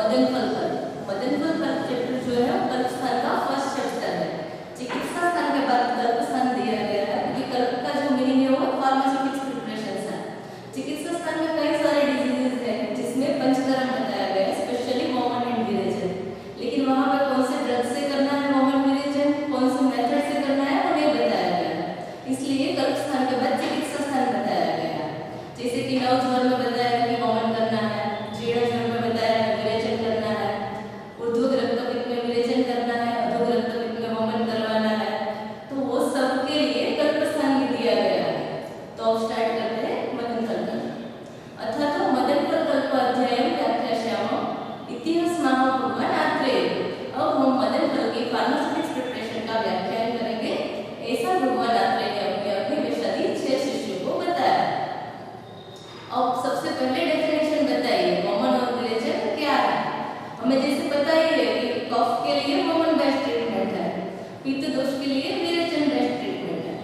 मदनफल chapter जो है वो कल्प स्थान का फर्स्ट चैप्टर है। चिकित्सा स्थान के बाद कल्प स्थान दिया गया है। ये कल्प का जो मीनिंग है वो फार्मास्यूटिक्स प्रिपरेशंस है। चिकित्सा स्थान में कई सारे डिजीजेस हैं जिसमें पंचकर्म बताया गया है, स्पेशली वोमन एंड विरेचन। लेकिन वहां पर कौन से ड्रग से करना है वोमन विरेचन, कौन से मेथड से करना है वो नहीं बताया गया है। इसलिए कल्प स्थान के बाद चिकित्सा स्थान बताया गया है। जैसे कि नव ज्वर में बताया कि वोमन करना है, जीर्ण ज्वर में बताया है विरेचन करना है, ऊर्ध्व रक्तपित्त में विरेचन करना है, अधोग रक्तपित्त में वोमन करवाना है। तो वो सब के लिए कल्प स्थान दिया गया है। तो अब स्टार्ट करते हैं मदनफल कल्प। अथा तो मदनफल कल्प अध्याय व्याख्याश्याम इतिहास माह भगवान आत्रेय। अब हम मदनफल की फार्मास्यूटिक्स प्रिपरेशन का व्याख्यान करेंगे। ऐसा भगवान आत्रेय ने अपने अग्निवेशादी 6 शिष्यों को बताया। अब सबसे पहले डेफिनेशन बताइए, वोमन और विरेचन क्या है। हमें जैसे पता ही है कि कफ के लिए वोमन बेस्ट ट्रीटमेंट है, पित्त दोष के लिए विरेचन बेस्ट ट्रीटमेंट है।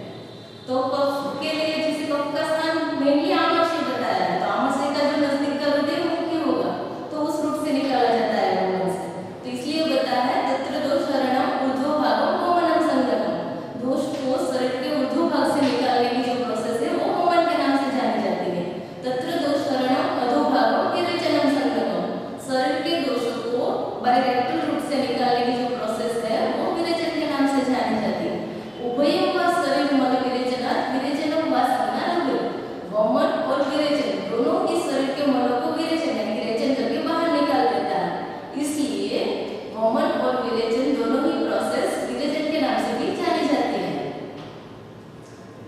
तो कफ के लिए जैसे कफ का स्थान मेनली आमाशय बताया है, तो आमाशय का जो नजदीक का हृदय मुख्य होगा तो उस रूट से निकाला जाता है वोमन से। तो इसलिए बताया है तत्र दोषहरणम ऊर्ध्व भागम वोमनम संगतम। दोष को शरीर के ऊर्ध्व भाग से निकालने की जो प्रोसेस है वो वोमन के नाम से जानी जाती है। तत्र दोषहरणम अधोभागम विरेचनम संगतम। शरीर के दोषों को बायरेक्टल रूट से निकालने की जो प्रोसेस है वो विरेचन के नाम से जानी जाती है। उभयं वा शरीर मल विरेचनात् विरेचनम वा समानम। वोमन और विरेचन दोनों ही शरीर के मलों को विरेचन यानी विरेचन करके बाहर निकाल देता है। इसलिए वोमन और विरेचन दोनों ही प्रोसेस विरेचन के नाम से भी जानी जाती है।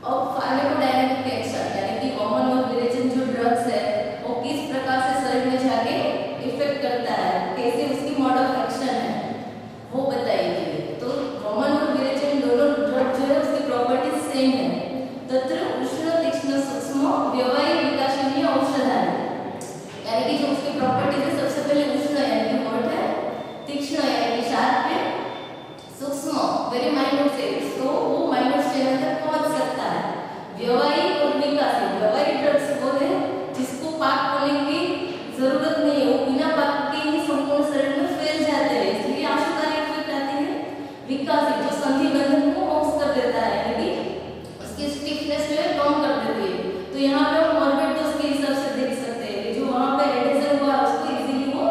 अब फार्माकोडायनेमिक एक्शन यानी कि वोमन और विरेचन जो ड्रग्स है वो किस प्रकार से शरीर में जाके इफेक्ट करता है, कैसे उसकी मोड ऑफ एक्शन है वो बताइए। तो वोमन और विरेचन दोनों ड्रग जो है उसकी प्रॉपर्टीज सेम है। तत्र उष्ण तीक्ष्ण सूक्ष्म व्यवहारी विकासनीय औषधानि यानी कि जो उसकी प्रॉपर्टीज है सबसे पहले उष्ण यानी कि हॉट है, तीक्ष्ण यानी कि शार्प है, सूक्ष्म वेरी माइन्यूट सेल्स तो वो माइन्यूट सेल तक पहुंच सकता है। व्यवहारी और विकासी व्यवहारी ड्रग्स वो है जिसको पाक होने की जरूरत नहीं है, वो बिना पाक के ही संपूर्ण शरीर में फैल जाते हैं, इसलिए आशुकारी इफेक्ट आती है। विकासी जो संधि बंधन को ऑफ कर देता है यानी कि उसकी स्टिफनेस जो है कम कर देती है। तो यहाँ पे हम मॉर्बिड डोज के हिसाब से देख सकते हैं कि जो वहाँ पे एडेशन हुआ उसको इजीली वो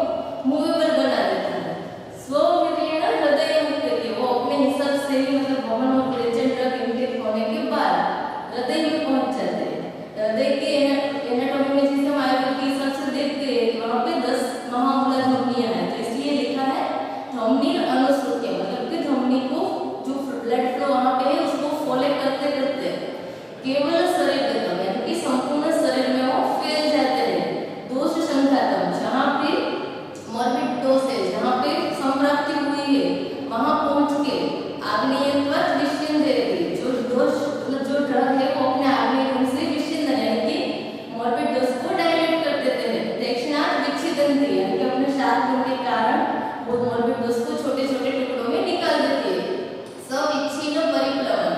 मूवेबल बना देता है। स्वविलीन हृदय मुक्ति वो अपने हिसाब से ही मतलब वोमन और विरेचन ड्रग इनटेक होने के बाद हृदय में पहुंच जाते हैं। हृदय के एनाटॉमी में जैसे हम आयुर्वेद के हिसाब से देखते हैं कि वहाँ पे 10 महामूला धमनियां हैं, तो इसलिए लिखा है धमनी अनुश्रुत्य मतलब कि धमनी को जो ब्लड फ्लो वहाँ पे है उसको फॉलो करते करते केवल शरीर गतम यानी कि संपूर्ण शरीर में वो फैल जाते हैं। दोष संघातम जहाँ पे मॉर्बिड डोज है, जहाँ पे संप्राप्ति हुई है वहाँ पहुँच के आग्नेयत्वच विच्छिन्नयति जो दोष मतलब जो ड्रग है वो अपने आग्नेय रूप से विच्छिन्न यानी कि मॉर्बिड डोज को डायलेट कर देते हैं। दक्षिणात् विच्छिदन्ति यानी कि अपने शार्प होने के कारण वो मॉर्बिड डोज को छोटे छोटे टुकड़ों में निकाल देती है। सविच्छिन्न परिप्लवन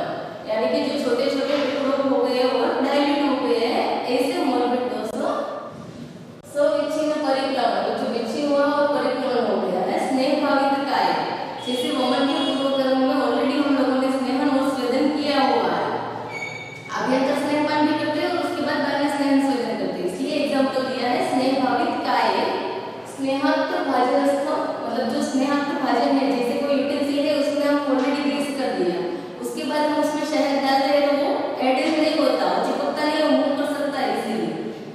यानी कि जो छोटे छोटे टुकड़ों हो गए और डायल्यूट हो गए हैं ऐसे मॉर्बिड डोज को सविच्छिन्न परिप्लवन जो विच्छिन्न हुआ और परिप्लवन हो गया है। स्नेह भावित काय जैसे वोमन के पूर्व कर्म में ऑलरेडी हम लोगों ने स्नेहन और स्वेदन किया हुआ है, अभ्यंतर स्नेहपान भी करते हैं और उसके बाद बाह्य स्नेहन स्वेदन करते हैं। इसलिए एग्जांपल दिया है स्नेह भावित काय स्नेहाक्त भाजनस्थ मतलब जो स्नेहाक्त भाजन है जैसे कोई यूटेंसिल है उसमें हम ऑलरेडी ग्रीस कर दिया, उसके बाद हम उसमें शहद डालते हैं तो वो एडेड नहीं होता, चिपकता नहीं, वो मूव कर सकता है। इसीलिए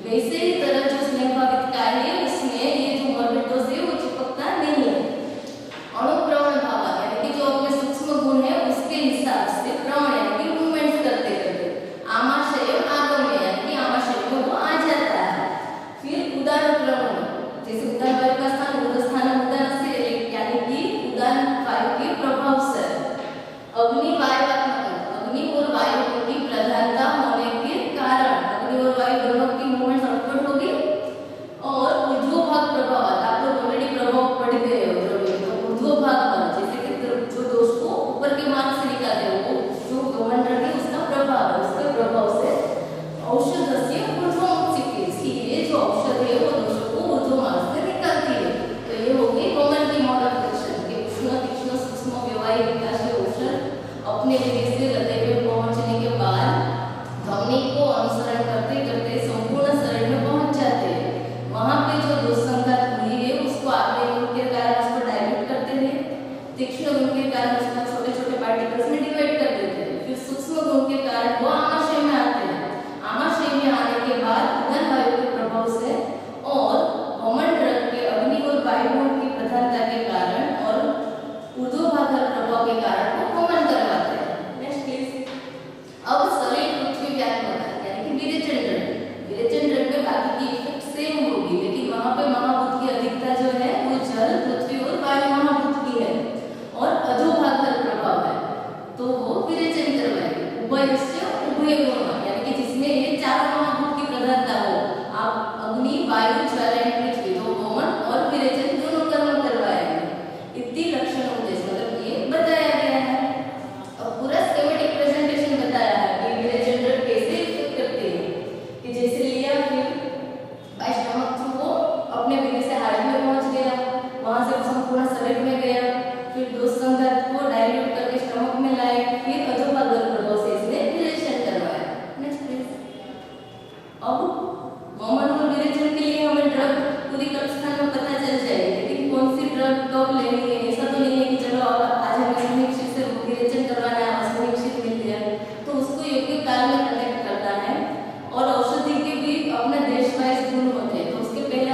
वैसे ही तरह जो स्नेह भावित काय है उसमें ये जो मॉर्बिड डोज है वो चिपकता नहीं है। अणुप्रवण भाव यानी कि जो अपने सूक्ष्म गुण है उसके हिसाब से प्रवण यानी कि मूवमेंट्स करते करते आमाशय आगम्य यानी कि आमाशय में वो आ जाता है। फिर उदान प्रवण जैसे उदान वायु का स्थान उदस्थान उदान से यानी कि उदान वायु के प्रभाव से अग्नि वायुत्मक अग्नि और वायु की प्रधानता होने के कारण अग्नि और वायु दोनों की मूवमेंट अपवर्ड होगी और ऊर्ध्व भाग प्रभाव आप लोग ऑलरेडी प्रभाव पड़ गए हो तो ऊर्ध्व भाग पर जैसे कि जो दोष को ऊपर के मार्ग से निकालते हैं वो जो वोमन ड्रग है उसका प्रभाव है, उसके प्रभाव से औषधस्य ऊर्ध्व मुक्ति इसलिए जो औषध है वो दोषों को ऊर्ध्व मार्ग से निकालती है। तो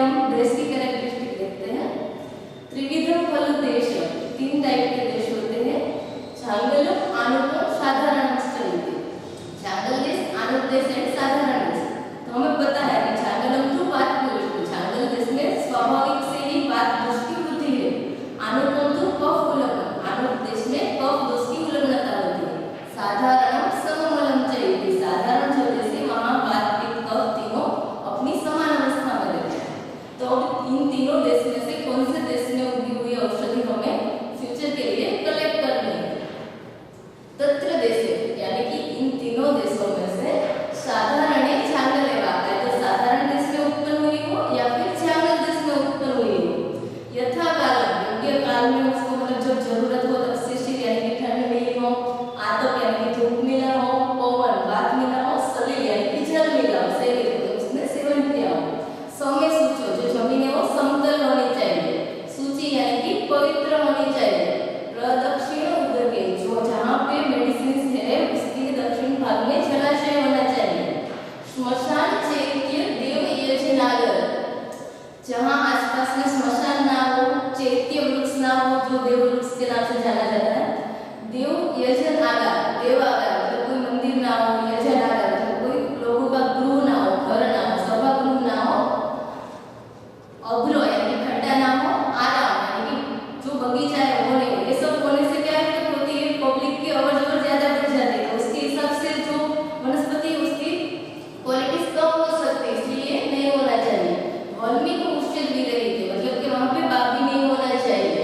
हम देश की कैरेक्टरिस्टिक देखते हैं। त्रिविधम खलु देश, 3 टाइप के देश होते हैं। छांगलम, आनुकूलम, साधारण चलिए। छांगल देश, आनुक देश एंड साधारण देश। तो हमें पता है कि छांगलम तो बात पुष्टि, छांगल देश में स्वाभाविक से ही बात पुष्टि होती है। आनुकूलम तो कफ उल्लंघन, आनुक देश में कफ दोष की उल्लंघनता होती है। साधारण सममलम चाहिए, साधारण जो देश है वहाँ बात पित्त कफ तीनों अपनी समान अवस्था में रहते हैं। तो अब इन तीनों देश में से कौन से देश में उगी हुई औषधि हमें फ्यूचर के लिए कलेक्ट करनी है? तत्र देश, यानी कि इन तीनों देशों में से साधारण छांगल है तो साधारण देश में उत्पन्न हुई हो या फिर छांगल देश में उत्पन्न हुई हो। यथा काल, योग्य काल में उसको मतलब जब जरूरत हो तब शिशिर यानी कि ठंड मिली हो, आतप यानी कि धूप मिला हो, पवन बात मिला हो, सलील यानी कि जल मिला हो, से उसने सेवन किया हो। सौम्य सूचो, जो जमीन है वो समतल होनी चाहिए। सूची यानी कि पवित्र होनी चाहिए। प्रदक्षिण उदके, जो जहाँ पे मेडिसिन है उसके दक्षिण भाग में जलाशय होना चाहिए। श्मशान चैत्य देव यजनागर, जहाँ आसपास में श्मशान ना हो, चैत्य वृक्ष ना हो जो देव वृक्ष के नाम से जाना जाता है। देव यजन आगार, देव आगार मतलब कोई मंदिर ना हो, यजन आगार मतलब कोई लोगों का गृह ना हो, घर ना हो, सभागृह ना हो। अभ्रो यानी खड्डा ना हो, आराम यानी कि जो बगीचा है वो नहीं हो। ये सब होने से क्या है होती है, पब्लिक की अवर जवर ज्यादा बढ़ जाती है, उसके हिसाब से जो वनस्पति उसकी क्वालिटी कम हो सकती है, इसलिए नहीं होना चाहिए। वल्मी को उच्चल भी रही थी, मतलब कि वहाँ पे बाग भी नहीं होना चाहिए।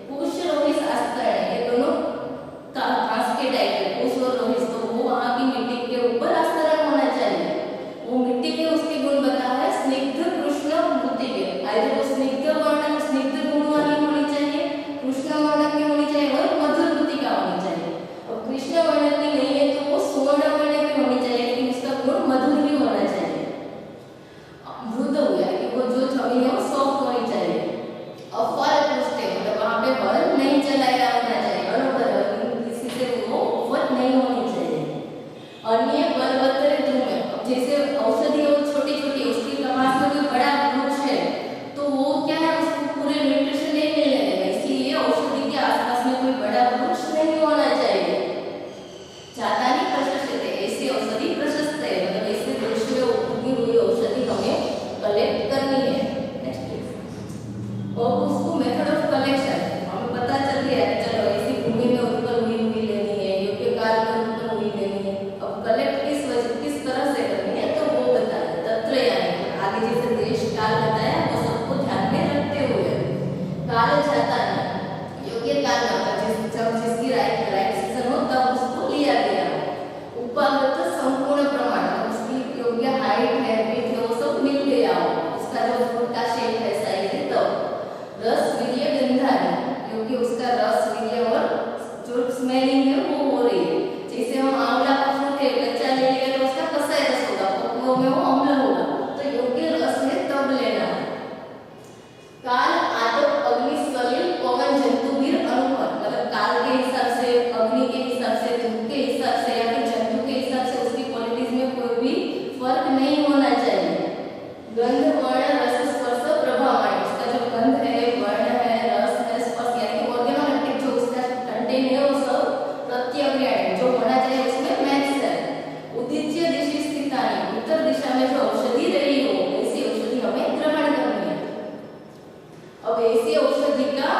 पुष्य रोहित आस्तर है, ये दोनों घास के टाइप है, पुष्य और रोहित, तो वो वहाँ की मिट्टी के ऊपर आस्तरण होना चाहिए। वो मिट्टी के उसके गुण बता है स्निग्ध कृष्ण मूर्ति के, आइए वो स्निग्ध वर्णन स्निग्ध गुण वाली होनी चाहिए, कृष्ण वर्णन की होनी चाहिए और मधुर मृतिका होनी चाहिए। और कृष्ण वर्णन की नहीं है तो वो सुवर्ण वर्णन की होनी चाहिए, लेकिन उसका गुण मधुर ही होना चाहिए। मृद हुआ कि वो जो जमीन है वो सॉफ्ट होनी चाहिए। और फल पुष्ट है, मतलब वहाँ पे बल नहीं चलाया होना चाहिए, बराबर किसी से वो उपज नहीं होनी चाहिए। अन्य बलवत्तर धूम, जैसे औषधि और छोटी छोटी उसकी पास में कोई बड़ा वृक्ष है तो वो क्या है उसको पूरे न्यूट्रिशन नहीं मिलने देगा, इसलिए औषधि के आसपास में कोई बड़ा वृक्ष नहीं होना चाहिए। जातानी प्रशस्त है, ऐसी औषधि प्रशस्त है, मतलब ऐसे देश में उगी हुई औषधि हमें कलेक्ट करनी है। नेक्स्ट और उसको मेथड ऑफ कलेक्शन हमें पता चल गया है, चलो ऐसी भूमि में उत्पन्न हुई लेनी है, योग्य काल में उत्पन्न हुई लेनी है। अब कलेक्ट किस तरह से करनी है तो वो बताया। तत्र यानी आगे जैसे देश काल बताया वो सबको ध्यान में रखते हुए काल जाता है, योग्य काल जब जिसकी राइट सीजन हो तब उसको लिया गया। उपागत संपूर्ण प्रमाण, उसकी योग्य हाइट है, वेट है, वो सब मिल गया हो, उसका जो फ्रूट का शेप है, साइज है, तब रस वीर्य गंधारी, क्योंकि उसका रस वीर्य और जो स्मेलिंग है वो हो रही है। जैसे हम आंवला का फ्रूट है कच्चा ले लिया तो उसका कसाई रस होगा, पकने में वो अम्ल होगा, तो योग्य रस है तब लेना है। काल आदो अग्नि सलिल पवन जंतुवीर अनुपम, मतलब काल के हिसाब से, अग्नि के हिसाब से, धूप के हिसाब से या फिर जंतु के हिसाब से उसकी क्वालिटीज में कोई भी फर्क नहीं होना चाहिए। गंध वर्ण रस स्पर्श प्रभाव, उसका जो गंध है, वर्ण है, रस है, स्पर्श यानी कि ऑर्गेनोलेप्टिक जो उसका कंटेंट है वो सब प्रत्यग्रहण जो होना चाहिए उसमें मैच है। उद्देश्य दिशा स्थितानि, उत्तर दिशा में जो औषधि रही हो ऐसी औषधि हमें ग्रहण करनी है। अब ऐसी औषधि का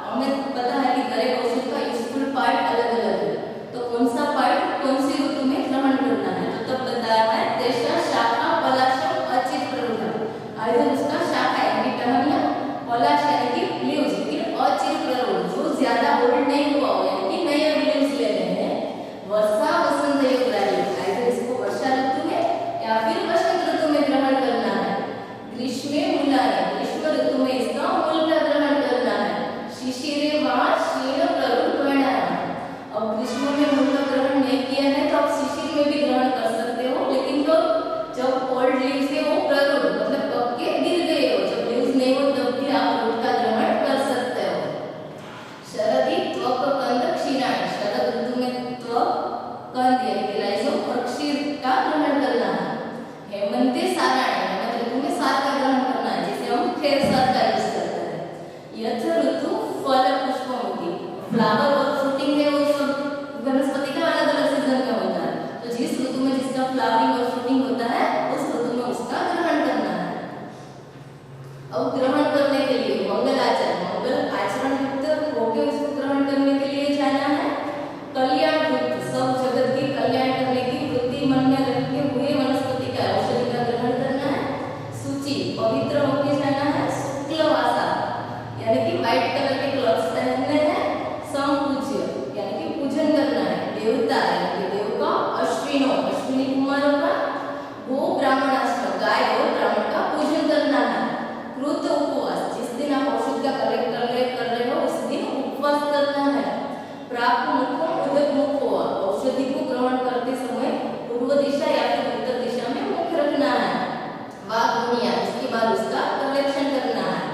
हमें पता है कि दरेक औषधि का यूजफुल पार्ट अलग अलग है, तो कौन सा पार्ट कौन सी ऋतु में ग्रहण करना है तो तब बताया है तेषा शाखा पलाशम अचित प्ररूढ़, आइधर उसका शाखा यानी टहनिया, पलाश यानी कि लीव्स, लेकिन अचित प्ररूढ़ जो ज्यादा ओल्ड नहीं हुआ हो यानी कि नए लीव्स लेने हैं। वर्षा वसंत योगदायी, आइधर इसको वर्षा ऋतु में या फिर वसंत ऋतु में ग्रहण करना है। ग्रीष्मे मूलानि, ग्रीष्म ऋतु में इसका मूल का ग्रहण करना है। शिशिरे वा क्षीण प्ररूढ़ वर्णानि, अब ग्रीष्म में मूल का ग्रहण नहीं किया है तो आप शिशिर में भी ग्रहण कर सकते हो, लेकिन तो जब ओल्ड लीव्स है वो प्ररूढ़ मतलब पक के गिर गए हो, जब लीव्स नहीं हो तब भी आप रूट का ग्रहण कर सकते हो। शरदी त्वक कंद क्षीणानि, शरद ऋतु में त्वक कंद यानी कि राइजोम और क्षीर का ग्रहण करना है। हेमंते साराणि, हेमंत ऋतु में सार का ग्रहण करना है, जैसे हम अब ग्रहण करने के लिए मंगल आचरण युक्त होकर उसको ग्रहण करने के लिए जाना है। कल्याण वृत्ति, सब जगत की कल्याण करने की वृत्ति मन में रखते हुए वनस्पति का औषधि का ग्रहण करना है। सूचि, पवित्र होके जाना है। शुक्ल वासा यानी कि व्हाइट कलर के क्लॉथ्स पहनने हैं। संपूज्य यानी कि पूजन करना है। देवता यानी कि देव का। अश्विनी कुमारों का। गो ब्राह्मणाश्रम, गाय और ब्राह्मण का पूजन करना है। कृत उपवास, जिस दिन आप औषध का कलेक्ट कर रहे हो उस दिन उपवास करना है। प्राप्त मुखो उदक मुखो, औषधि को ग्रहण करते समय पूर्व दिशा या फिर उत्तर दिशा में मुख रखना है। वाग्निया, उसके बाद उसका कलेक्शन करना है।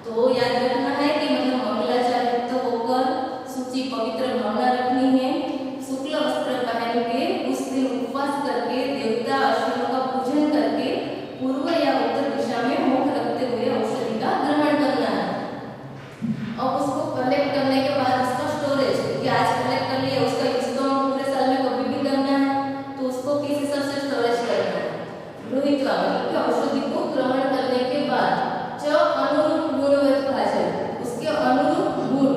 तो याद रखना है कि मतलब मंगलाचार युक्त होकर सूची पवित्र भावना रखनी है। शुक्ल वस्त्र पहन के उस दिन उपवास करके देवता अश्विनों का पूजन करके पूर्व या उत्तर दिशा में मुख रखते हुए औषधि का ग्रहण करना है। अब उसको कलेक्ट करने के बाद उसका स्टोरेज, क्योंकि आज कलेक्ट कर लिया उसका यूज तो हम पूरे साल में कभी भी करना है, तो उसको किस हिसाब से स्टोरेज करना है। गृहीत्वा मतलब औषधि को ग्रहण करने के बाद च अनुरूप गुणवत्त भाजन, उसके अनुरूप गुण,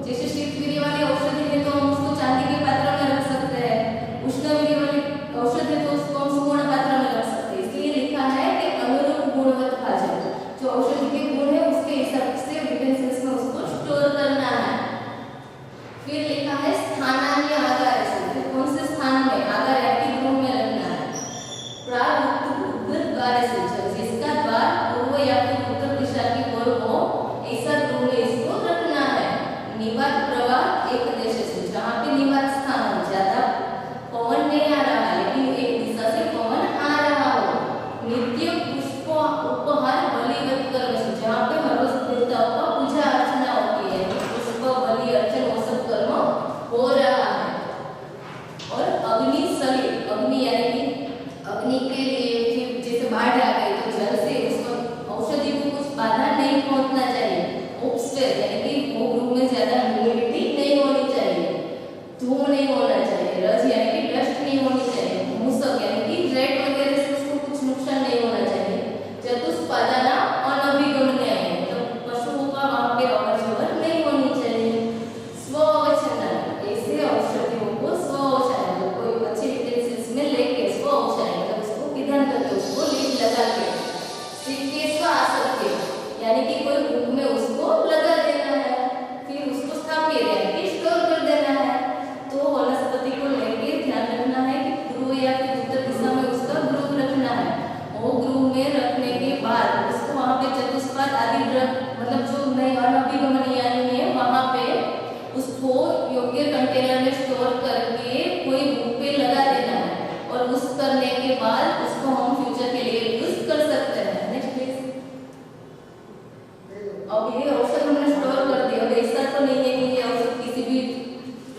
जैसे शीतवीर्य वाली औषधि है तो हम उसको चांदी के पात्र में रख सकते हैं। उष्णवीर्य वाली औषधि है तो उसको हम सुवर्ण पात्र में रख सकते हैं। इसलिए लिखा है कि अनुरूप गुणवत्त भाजन, जो औषधि के गुण है उसके हिसाब से यूटेंसिल्स में उसको स्टोर करना है। फिर लिखा है स्थानान्य आगार, फिर कौन से स्थान में आगार एक्टिव रूम में रखना है। द्वार से, जिसका द्वार पूर्व या फिर उत्तर दिशा की ओर हो ऐसा रूम में इसको रखना है। निवात प्रवाह एक देश से, जहाँ पे निवात स्थान हो, ज्यादा पवन नहीं आ रहा है लेकिन एक दिशा से पवन आ रहा हो। नित्य पुष्प उपहार बलिवत कर्म से, जहाँ पे हर रोज देवताओं का पूजा अर्चना होती है, पुष्प बलि अर्चन वो सब कर्म हो रहा है। और अग्नि सलिल, अग्नि यानी कि अग्नि के लिए जैसे बाढ़ आ गई तो जल से उसको औषधि को कुछ बाधा नहीं पहुंचना चाहिए। उपस्वेर यानी कि वो रूम में ज्यादा ह्यूमिडिटी नहीं होनी चाहिए, धूम नहीं होना चाहिए, रज यानी कि डस्ट नहीं होनी चाहिए, मूसक यानी कि रेट वगैरह से उसको कुछ नुकसान नहीं होना चाहिए। चतुष्पादना अनभिगमनीय है, तो पशुओं का वहां पे अवर जवर नहीं होनी चाहिए। स्ववचन, ऐसे औषधियों को स्ववचन, कोई अच्छे यूटेंसिल्स में लेके स्ववचन विधान करके उसको लीड लगा के आसक्ति यानी कि कोई बुक में उसको लगा देना है। फिर उसको स्थापित यानी कि स्टोर कर देना है। तो वनस्पति को लेके ध्यान रखना है कि पूर्व या फिर उत्तर दिशा में उसका ग्रुप रखना है। वो ग्रुप में रखने के बाद उसको वहाँ पे चतुष्पाद आदि मतलब जो नए अनभिगमनीय है वहाँ पे उसको योग्य कंटेनर में स्टोर करके कोई बुक पे लगा देना है। और उस करने के बाद उसको हम फ्यूचर के लिए यूज कर सकते हैं। Next please. अब ये औषध हमने स्टोर कर दिया, अब ऐसा तो नहीं है कि ये औषध किसी भी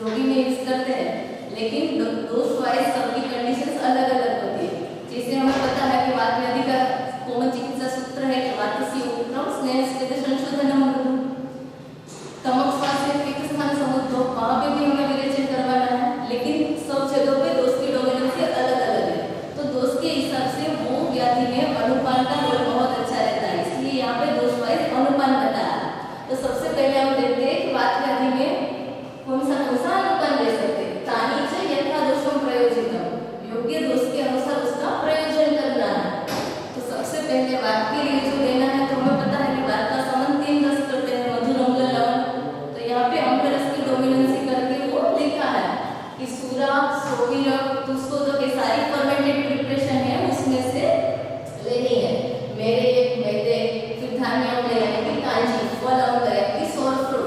रोगी में यूज करते हैं, लेकिन डोज वाइज सबकी कंडीशंस अलग अलग होती है। जैसे हमें पता है कि वात व्याधि का कॉमन चिकित्सा सूत्र है कि वातस्य उपक्रम स्नेहस्थित संशोधनम मृदुम, तमक स्वास्थ्य के स्थान समुद्र, वहाँ पे भी हमें विरेचन करवाना है, लेकिन सब जगह पे दोष की डोमिनेंस अलग अलग है। तो दोष के हिसाब से वो व्याधि में अनुपान का रोल बहुत अच्छा रहता है, इसलिए यहाँ पे दोष वाइज अनुपान बताया। तो सबसे पहले हम देखते हैं कि वात व्याधि में कौन सा अनुपान ले सकते हैं। तानी च यथा दोषम प्रयोजितम, योग्य दोष के अनुसार उसका प्रयोजन करना है। तो सबसे पहले वात के लिए जो लेना है, तो हमें पता है कि वात का संबंध 3 रस करते हैं, मधुर, अम्ल, लवण। तो यहाँ पे अम्ल रस की डोमिनेंसी करके वो लिखा है कि सूरा, सोविरक, तो उसको तो के सारी फर्मेंटेड प्रिपरेशन है उसमें से लेनी है। मेरे मैदे, फिर धान्य अम्ल यानी कि कांजी, फल अम्ल यानी कि सोर फ्रूट,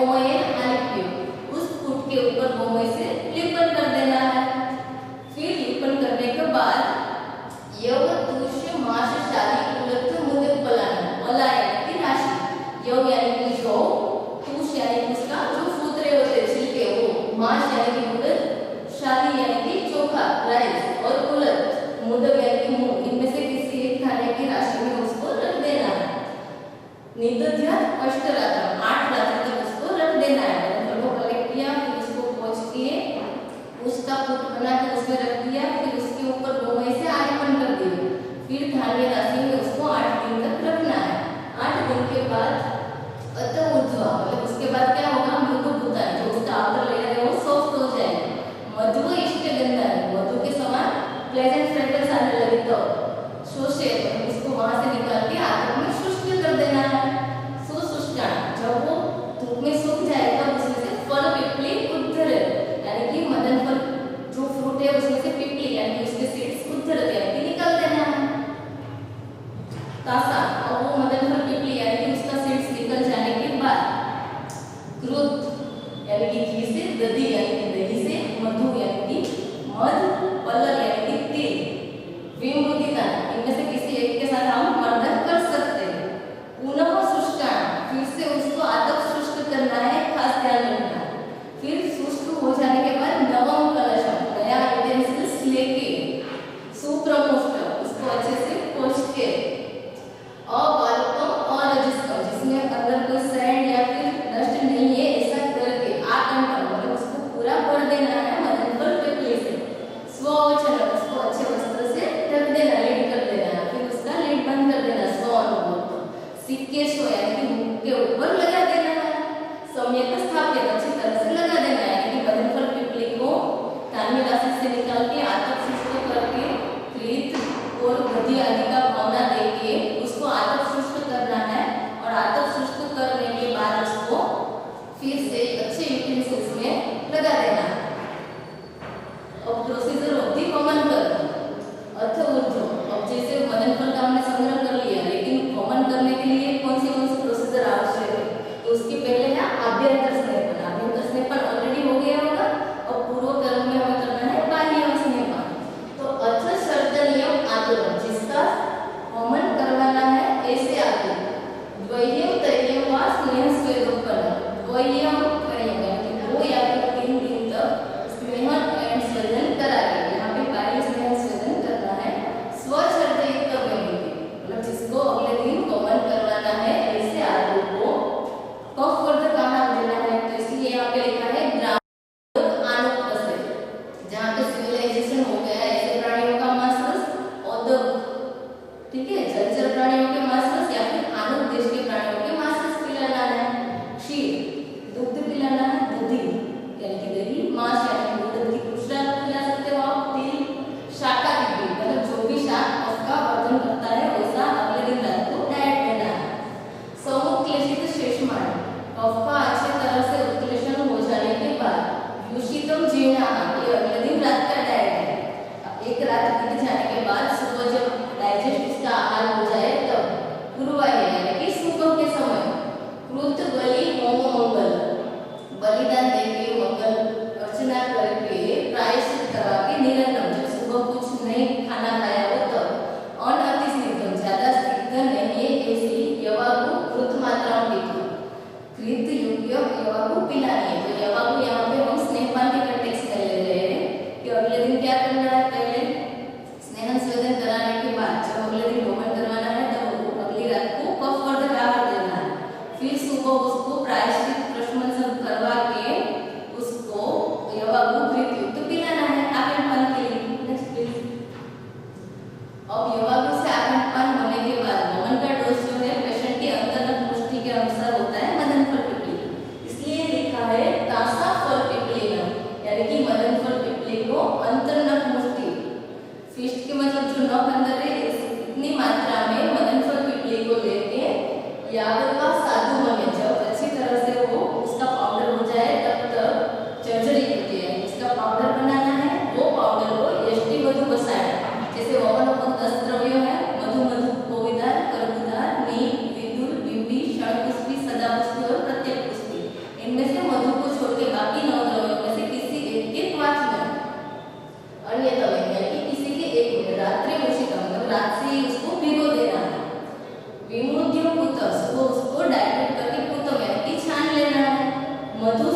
गोमय आलिप्य, उस फूट के ऊपर गोमय से लेपन कर देना है। फिर लेपन करने के बाद यव तुष्य माश शादी उलट मुदक पलायन की राशि। यव यानी कि जो, तुष यानी कि उसका जो सूत्रे होते हैं छिलके वो, माश यानी कि मुदक, शादी यानी कि चोखा राइस, और उलट मुदक यानी कि मूंग, इनमें से किसी एक खाने की राशि में उसको रख देना है। निदध्या अष्टरात्रम, 8 रात्रि तक उसको रख देना है। मतलब वो कलेक्ट किया, फिर उसको पोंछ के उसका फूट बना के उसमें रख दिया, फिर उसके ऊपर गोमय से आलिपन कर दिया। फिर धान्य राशि में उसको 8 दिन तक रखना है। 8 दिन के बाद अत ऊर्ध्वा, मतलब उसके बाद क्या होगा, मृदु भूता, जो उसका आउटर लेयर है वो सॉफ्ट हो जाएगा। मधु इष्टगंधा, मधु के समान प्लेजेंट फ्रेग्रेंस आने लगे तो शोषे, इसको वहां से निकाल के आग में शुष्क कर देना है। सुशुष्काण, जब वो धूप में सूख जाए तब उसमें से फल पिपली उद्धरे, यानी कि मदन फल जो फ्रूट है उसमें से पिपली यानी कि उसके सीड्स उद्धरते यानी कि निकाल देना है। तासा, और वो मदन फल पिपली यानी कि उसका सीड्स निकल जाने के बाद क्रुत यानी कि घी से, दधी यानी कि दही से, मधु यानी कि मध, पलल यानी कि तिल, विमुदिता, इनमें से किसी एक के साथ हम मर्दन कर सकते हैं। पुनः शुष्काण, फिर से उसको आदक शुष्क करना है, खास ध्यान रखना है। फिर शुष्क हो जाने के बाद नवम कलशम, नया यूटेंसिल्स लेके सुप्रमुष्ट, उसको अच्छे से पोंछ के, अबालकम और रजस्कम, जिसमें अंदर कोई सैंड या फिर डस्ट नहीं है ऐसा करके आकंठम, मतलब उसको पूरा भर देना है मदन फल पिपली से। स्ववचन, उसको अच्छे वस्त्र से ढक देना, लीड कर देना है, फिर उसका लीड बंद कर देना। स्व अनुभव सिक्के शो यानी कि मुंह के ऊपर लगा देना है। सम्यक स्थापित, अच्छी तरह से लगा देना है, यानी कि मदन फल पिपली को धान्य राशि से निकाल के आतप शुष्क करके कृत और गति आदि का भावना देके उसको आतप शुष्क करना है। और आतप शुष्क करने के बाद उसको फिर से अच्छे यूटेंसिल्स में लगा देना है। अब प्रोसीजर होती होमन करना, अर्थ ऊर्ध्व। अब जैसे मदन फल का हमने संग्रह कर लिया, लेकिन होमन करने के लिए कौन सी प्रोसीजर आवश्यक है, तो उसके पहले है आभ्यंतर स्नेपन। आभ्यंतर स्नेपन ऑलरेडी हो गया होगा, और पूर्व कर्म में हमें करना है बाह्य स्नेपन। तो अथ शर्तनीयम आतुरम, जिसका होमन करवाना है ऐसे आतुर, द्वय्यम तैयम वा स्नेह स्वेदोत्पन्न, द्वय्यम करेंगे दो या फिर 3 दिन तक स्नेह एंड स्वेदन कराएंगे। यहाँ पे बाह्य स्नेह स्वेदन करना है, स्वशर्तयुक्त करेंगे, मतलब जिसको अगले दिन होमन करवाना है ऐसे आतुर को कफवर्ध कहा देना है। तो इसलिए यहाँ पे लिखा है ग्राम आनुक्त से, जहाँ पे सिविलाइजेशन हो गया है ऐसे प्राणियों का मांस, औद्योगिक, ठीक है, जलचर प्राणियों के मांस या फिर आनुक देश के प्राणियों के मांस पिलाना है। क्षीर, दुग्ध पिलाना है, दधी यानी कि दही, मांस यानी कि दूध की दूसरा खिला सकते हो आप, तिल, शाकाहारी, मतलब जो भी शाक उसका वर्धन करता है वैसा अगले दिन रात को डाइट लेना है। समुक्लेशित शेषमाण, कफ का अच्छे तरह से उत्क्लेशन हो जाने के बाद युषितम जीर्णा, ये अगले दिन रात का डाइट है। एक रात बीत जाने के बाद सुबह जब डाइजेस्ट उसका आहार हो जाए तब गुरुवार यानी कि सुबह के समय कृत बलि होम मंगल, बलिदान देके मंगल अर्चना करके प्रायश्चित करा के निरंतर, जब सुबह कुछ नहीं खाना खाया हो तब अनअति स्निग्धम, ज्यादा स्निग्ध नहीं है ऐसी यवा को कृत मात्राओं की कृत योग्य यवा को पिलानी है। तो यवा को यहाँ पे हम स्नेहपान के कंटेक्स्ट में ले रहे हैं कि अगले दिन क्या करना है, पहले स्नेहन स्वेदन कराने के बाद जब अगले दिन होमन करवाना है तब अगली रात को कफवर्धक आहार देना है। फिर सुबह उसको प्रायश्चित प्रश्मन करवा के उसको यवा को कृत युक्त पिलाना है आकंठपान के लिए। Next please. अब यवा को से आकंठपान होने के बाद होमन का डोज जो है पेशेंट के अंतर्गत पुष्टि के अनुसार होता है मदन फल पिपली, इसलिए लिखा है तासा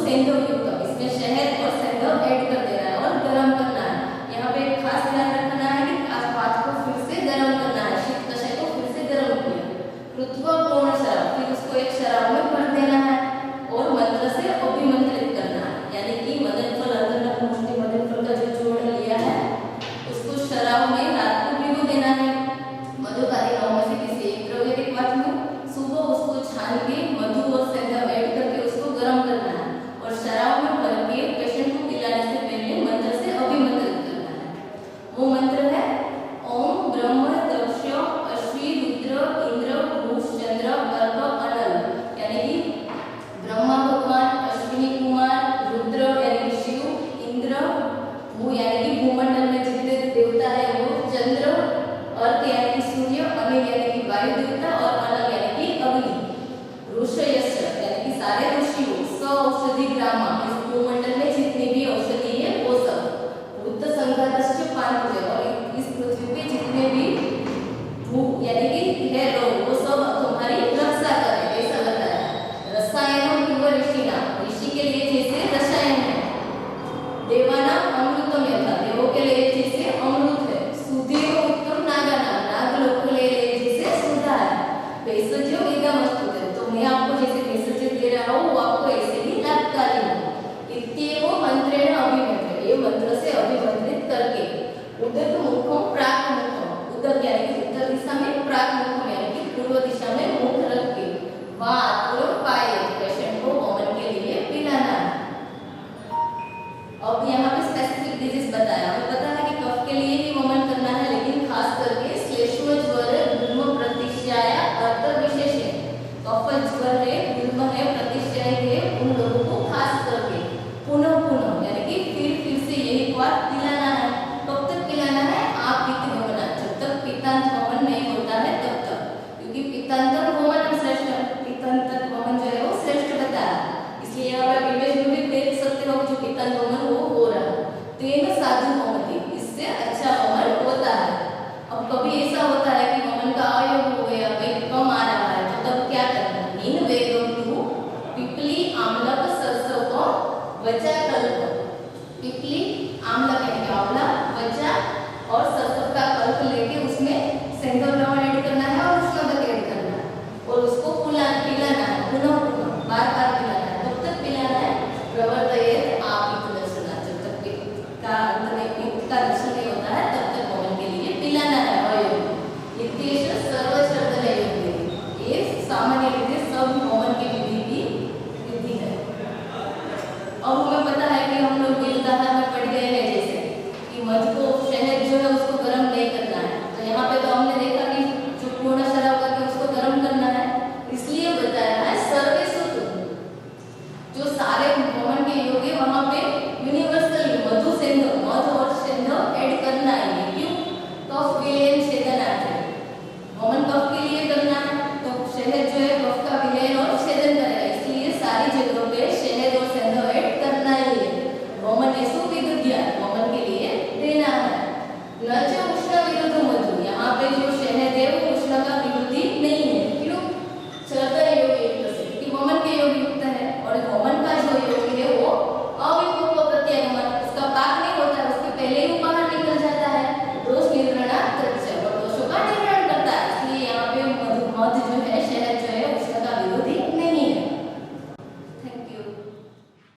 सेंधव इसमें शहद और सेंधव ऐड कर देना है और गरम करना है। यहाँ पे एक खास ध्यान रखना है कि पात को फिर से गरम करना है, शीत कषाय को फिर से गरम किया। कृत्वा पूर्ण शराब, फिर उसको एक शराब में भर देना है और मंत्र से अभिमंत्रित करना है, यानी कि मदन फल मदन फल का जो चूर्ण लिया है उसको शराब में रात को भिगो देना है। मधुकारी गाँव में से किसी एक द्रव्य के पास में सुबह उसको छान के मधु और सेंधव ऐड करके उसको गर्म करना है और शराब में भर के पेशेंट को पिलाने से पहले मंत्र से अभिमंत्रित करना है। वो मंत्र है ओम ब्रह्म दक्ष अश्वी रुद्र इंद्र भूष चंद्र अर्क अनल, यानी कि ब्रह्मा भगवान, अश्विनी कुमार, रुद्र यानी कि शिव, इंद्र भू यानी कि भूमंडल में जितने देवता है वो, चंद्र, अर्क यानी कि सूर्य, अनिल यानी कि वायु देवता और अनल यानी कि अग्नि, ऋषयश्च यानी कि सारे ऋषियों, स औषधि ग्रामा इस भूमंडल में जितनी भी औषधि है वो सब, बुद्ध संघातश्च पांचजय और इस पृथ्वी पे जितने भी भू यानी कि है लोग वो सब तुम्हारी रक्षा करें, ऐसा बताया। रसायनों पूर्व ऋषिना, ऋषि के लिए जैसे रसायन है, देवाना अमृतम यथा, देवों के लिए जैसे अमृत है, सुधीर उत्तम नागाना, नाग लोगों के लिए जैसे सुधा है, भेषज इदम अस्तु, तो मैं आपको जैसे भेषज दे रहा हूँ वो आपको ऐसे ही लाभकारी हो। इत्येव मंत्रेण अभिमंत्रित, ये मंत्र से अभिमंत्रित करके, उदक मुखम प्राक मुखम, उदक यानी कि उत्तर दिशा में, प्राक मुखम यानी कि पूर्व दिशा में मुख रख के वात और पाए पेशेंट को वमन के लिए पिलाना है। अब यहाँ पे स्पेसिफिक डिजीज बताया, हमें पता है कि कफ के लिए ही वमन करना है, लेकिन खास करके श्लेष्म ज्वर गुल्म प्रतिष्ठाया अर्थ विशेष है, कफ ज्वर है, गुल्म है, प्रतिष्ठाय है, उन लोगों को खास करके पुनः पुनः यानी कि फिर से यही बात पिलाना है। कब तक पिलाना है? आप पित्त गमना, जब तक पित्तांत गमन नहीं होता है तब तक, क्योंकि पित्तांतम गमनम श्रेष्ठ, पित्तांत गमन जो है वो श्रेष्ठ बताया, इसलिए यहाँ पे इमेज में भी देख सकते हो जो पित्तांत गमन वो हो रहा है। तेन साधु गमति, इससे अच्छा गमन होता है। अब कभी ऐसा होता है कि गमन का अयोग हो गया, वेग कम आ रहा है, तो तब क्या करना है? इन वेगम टू पिपली आम्लक सरसों को वचा कल्प, पिपली आम्लक यानी कि आंवला, वचा और सरसों का कल्प लेके उसमें सेंधव लवण ऐड करना है और उष्णोदक ऐड करना है और उसको पिलाना है, पुनः पुनः बार बार पिलाना है। कब तक पिलाना है? प्रवर्तयेत आप दर्शना, जब तक पित्त का अंत में पित्त का दर्शन नहीं होता है तब तक गमन के लिए पिलाना है। अयोग इत्येष सर्वचर्दन योग्य, ये सामान्य रीति सब गमन की विधि की विधि है। अब हमें पता है कि हम लोग दिल दाता